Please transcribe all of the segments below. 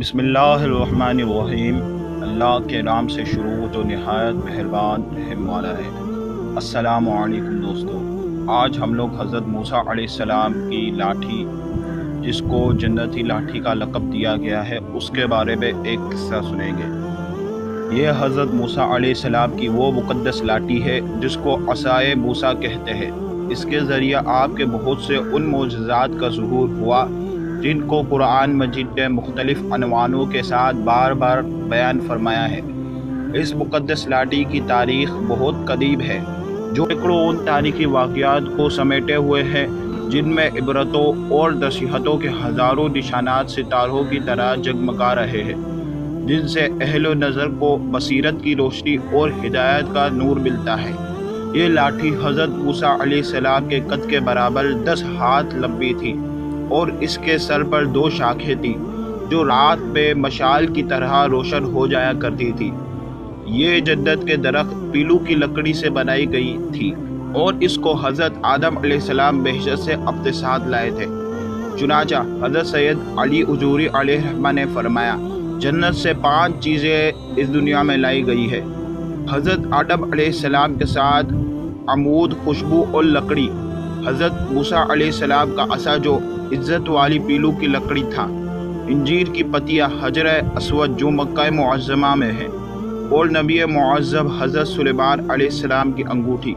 بسم اللہ الرحمن الرحیم۔ اللہ کے نام سے شروع جو نہایت مہربان رحم والا ہے۔ السلام علیکم دوستو، آج ہم لوگ حضرت موسیٰ علیہ السلام کی لاٹھی، جس کو جنتی لاٹھی کا لقب دیا گیا ہے، اس کے بارے میں ایک قصہ سنیں گے۔ یہ حضرت موسیٰ علیہ السلام کی وہ مقدس لاٹھی ہے جس کو عصائے موسیٰ کہتے ہیں۔ اس کے ذریعہ آپ کے بہت سے ان معجزات کا ظہور ہوا جن کو قرآن مجید نے مختلف عنوانوں کے ساتھ بار بار بیان فرمایا ہے۔ اس مقدس لاٹھی کی تاریخ بہت قدیم ہے، جو سینکڑوں ان تاریخی واقعات کو سمیٹے ہوئے ہے جن میں عبرتوں اور نصیحتوں کے ہزاروں نشانات ستاروں کی طرح جگمگا رہے ہیں، جن سے اہل و نظر کو بصیرت کی روشنی اور ہدایت کا نور ملتا ہے۔ یہ لاٹھی حضرت موسیٰ علیہ السلام کے قد کے برابر 10 ہاتھ لمبی تھی، اور اس کے سر پر 2 شاخیں تھیں جو رات میں مشال کی طرح روشن ہو جایا کرتی تھی۔ یہ جنت کے درخت پیلو کی لکڑی سے بنائی گئی تھی، اور اس کو حضرت آدم علیہ السلام بہشت سے اپنے ساتھ لائے تھے۔ چنانچہ حضرت سید علی اجوری علیہ الرحمہ نے فرمایا، جنت سے 5 چیزیں اس دنیا میں لائی گئی ہے: حضرت آدم علیہ السلام کے ساتھ عمود، خوشبو اور لکڑی، حضرت موسیٰ علیہ السلام کا عصا جو عزت والی پیلو کی لکڑی تھا، انجیر کی پتیاں، حجر اسود جو مکہ معظمہ میں ہے، اور نبی معظم حضرت سلیمان علیہ السلام کی انگوٹھی۔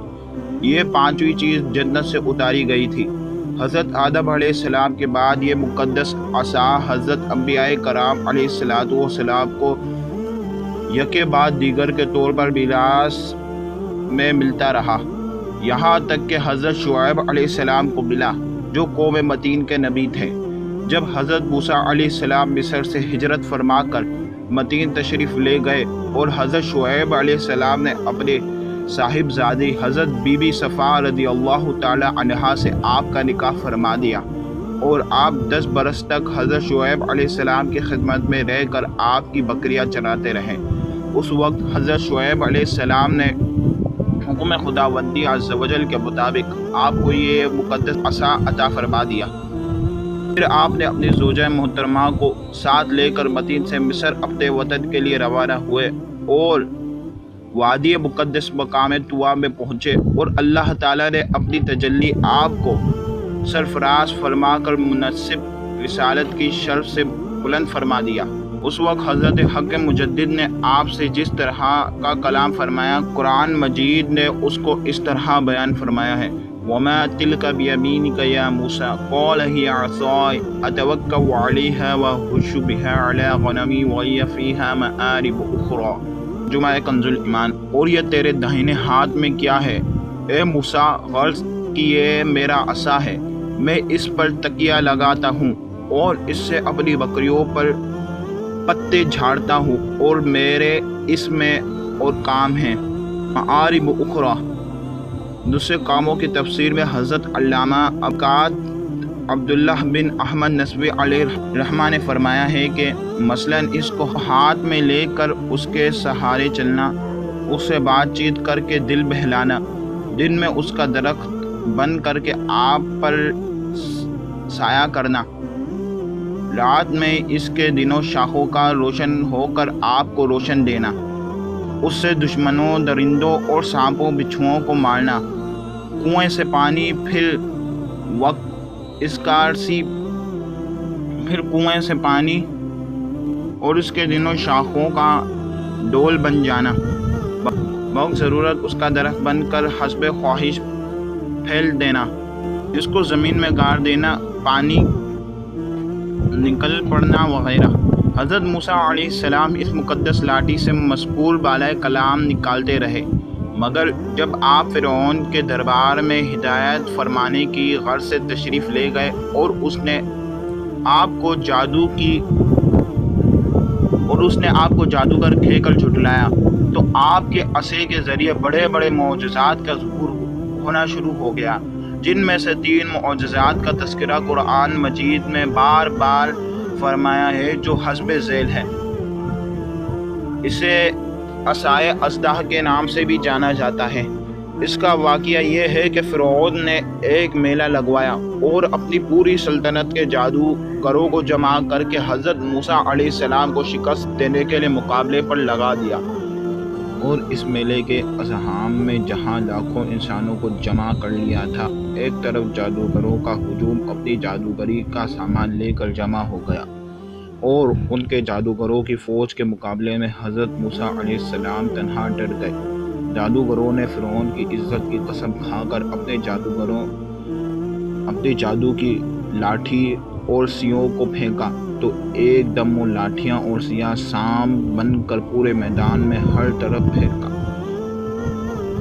یہ 5ویں چیز جنت سے اتاری گئی تھی۔ حضرت آدم علیہ السلام کے بعد یہ مقدس عصا حضرت انبیاء کرام علیہ السلام کو یکے بعد دیگر کے طور پر میراث میں ملتا رہا، یہاں تک کہ حضرت شعیب علیہ السلام کو ملا، جو قوم مدین کے نبی تھے۔ جب حضرت موسیٰ علیہ السلام مصر سے ہجرت فرما کر مدین تشریف لے گئے، اور حضرت شعیب علیہ السلام نے اپنے صاحبزادی حضرت بی بی صفا رضی اللہ تعالی عنہا سے آپ کا نکاح فرما دیا، اور آپ 10 برس تک حضرت شعیب علیہ السلام کی خدمت میں رہ کر آپ کی بکریاں چراتے رہے۔ اس وقت حضرت شعیب علیہ السلام نے حکم خداوندی عز و جل کے مطابق آپ کو یہ مقدس عصا عطا فرما دیا۔ پھر آپ نے اپنی زوجہ محترمہ کو ساتھ لے کر مدین سے مصر اپنے وطن کے لیے روانہ ہوئے، اور وادی مقدس مقام طوا میں پہنچے، اور اللہ تعالیٰ نے اپنی تجلی آپ کو سرفراز فرما کر منصب رسالت کی شرف سے بلند فرما دیا۔ اس وقت حضرت حق مجدد نے آپ سے جس طرح کا کلام فرمایا، قرآن مجید نے اس کو اس طرح بیان فرمایا ہے: وَمَا تِلْكَ بِيَمِينِكَ يَا مُوسَىٰ قَالَ هِيَ عَصَايَ أَتَوَكَّأُ عَلَيْهَا وَأَهُشُّ بِهَا عَلَىٰ غَنَمِي وَلِيَ فِيهَا مَآرِبُ أُخْرَىٰ۔ جمعہ کنز الایمان۔ اور یہ تیرے داہنے ہاتھ میں کیا ہے، اے موسیٰ؟ غرض کہ یہ میرا عصا ہے، میں اس پر تکیہ لگاتا ہوں اور اس سے اپنی بکریوں پر پتے جھاڑتا ہوں، اور میرے اس میں اور کام ہیں۔ معارب اخرى، دوسرے کاموں کی تفسیر میں حضرت علامہ ابقات عبداللہ بن احمد نسوی علیہ الرحمہ نے فرمایا ہے کہ مثلاً اس کو ہاتھ میں لے کر اس کے سہارے چلنا، اس سے بات چیت کر کے دل بہلانا، دن میں اس کا درخت بن کر کے آپ پر سایہ کرنا، رات میں اس کے دنوں شاخوں کا روشن ہو کر آپ کو روشن دینا، اس سے دشمنوں، درندوں اور سانپوں بچھوؤں کو مارنا، کنویں سے پانی پھر وقت اسکارسی، پھر کنویں سے پانی اور اس کے دنوں شاخوں کا ڈول بن جانا، بہت ضرورت اس کا درخت بن کر حسب خواہش پھیل دینا، اس کو زمین میں گاڑ دینا، پانی نکل پڑنا وغیرہ۔ حضرت موسیٰ علیہ السلام اس مقدس لاٹھی سے مذکور بالائے کلام نکالتے رہے، مگر جب آپ فرعون کے دربار میں ہدایت فرمانے کی غرض سے تشریف لے گئے، اور اس نے آپ کو جادوگر کہہ کر جھٹلایا، تو آپ کے عصے کے ذریعے بڑے بڑے معجزات کا ظہور ہونا شروع ہو گیا، جن میں سے 3 معجزات کا تذکرہ قرآن مجید میں بار بار فرمایا ہے، جو حسب ذیل ہے۔ اسے عصائے اژدہا کے نام سے بھی جانا جاتا ہے۔ اس کا واقعہ یہ ہے کہ فرعون نے ایک میلہ لگوایا اور اپنی پوری سلطنت کے جادوگروں کو جمع کر کے حضرت موسیٰ علیہ السلام کو شکست دینے کے لیے مقابلے پر لگا دیا۔ اور اس میلے کے ازحام میں جہاں لاکھوں انسانوں کو جمع کر لیا تھا، ایک طرف جادوگروں کا ہجوم اپنی جادوگری کا سامان لے کر جمع ہو گیا اور ان کے جادوگروں کی فوج کے مقابلے میں حضرت موسیٰ علیہ السلام تنہا ڈر گئے۔ جادوگروں نے فرعون کی عزت کی قسم کھا کر اپنے جادو کی لاٹھی اور سیوں کو پھینکا تو ایک دم وہ لاٹھیاں اور سیاں سام بن کر پورے میدان میں ہر طرف پھینکا۔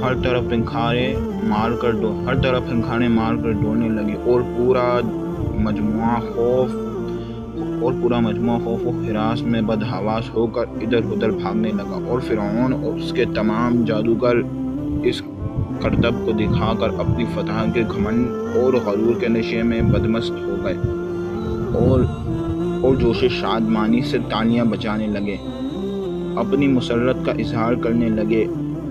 ہر طرف پنکھانے مار کر ڈوڑنے لگے اور پورا مجموعہ خوف و ہراس میں بدحواس ہو کر ادھر ادھر بھاگنے لگا، اور فرعون اور اس کے تمام جادوگر اس کرتب کو دکھا کر اپنی فتح کے گھمنڈ اور غرور کے نشے میں بدمست ہو گئے اور جوش شادمانی سے تالیاں بجانے لگے، اپنی مسرت کا اظہار کرنے لگے۔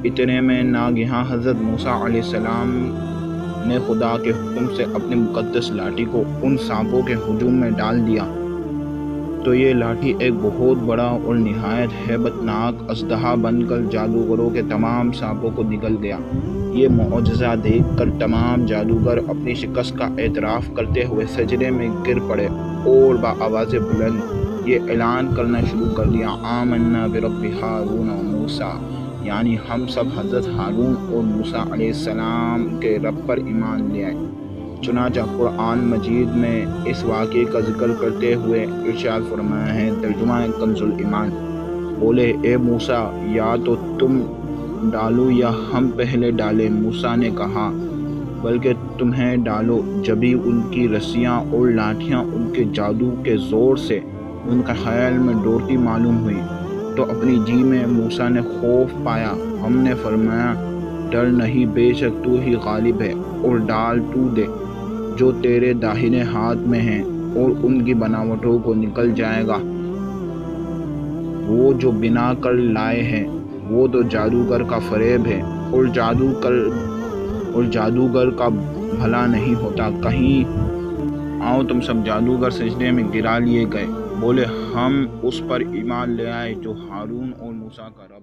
اتنے میں ناگہاں حضرت موسیٰ علیہ السلام نے خدا کے حکم سے اپنی مقدس لاٹھی کو ان سانپوں کے ہجوم میں ڈال دیا تو یہ لاٹھی ایک بہت بڑا اور نہایت ہیبت ناک اژدہا بن کر جادوگروں کے تمام سانپوں کو نگل گیا۔ یہ معجزہ دیکھ کر تمام جادوگر اپنی شکست کا اعتراف کرتے ہوئے سجدے میں گر پڑے اور بآواز بلند یہ اعلان کرنا شروع کر دیا: آمنا برب ہارون و موسیٰ، یعنی ہم سب حضرت ہارون اور موسیٰ علیہ السلام کے رب پر ایمان لے آئے۔ چنانچہ قرآن مجید میں اس واقعے کا ذکر کرتے ہوئے ارشاد فرمایا ہے، ترجمہ کنز الایمان: بولے اے موسیٰ، یا تو تم ڈالو یا ہم پہلے ڈالیں۔ موسیٰ نے کہا، بلکہ تمہیں ڈالو۔ جبھی ان کی رسیاں اور لاٹھیاں ان کے جادو کے زور سے ان کے خیال میں دوڑتی معلوم ہوئی تو اپنی جی میں موسیٰ نے خوف پایا۔ ہم نے فرمایا، ڈر نہیں، بے شک تو ہی غالب ہے، اور ڈال تو دے جو تیرے داہنے ہاتھ میں ہیں، اور ان کی بناوٹوں کو نکل جائے گا۔ وہ جو بنا کر لائے ہیں وہ تو جادوگر کا فریب ہے، اور جادوگر کا بھلا نہیں ہوتا کہیں۔ آؤ تم سب جادوگر سجدے میں گرا لیے گئے، بولے ہم اس پر ایمان لے آئے جو ہارون اور موسیٰ کا رب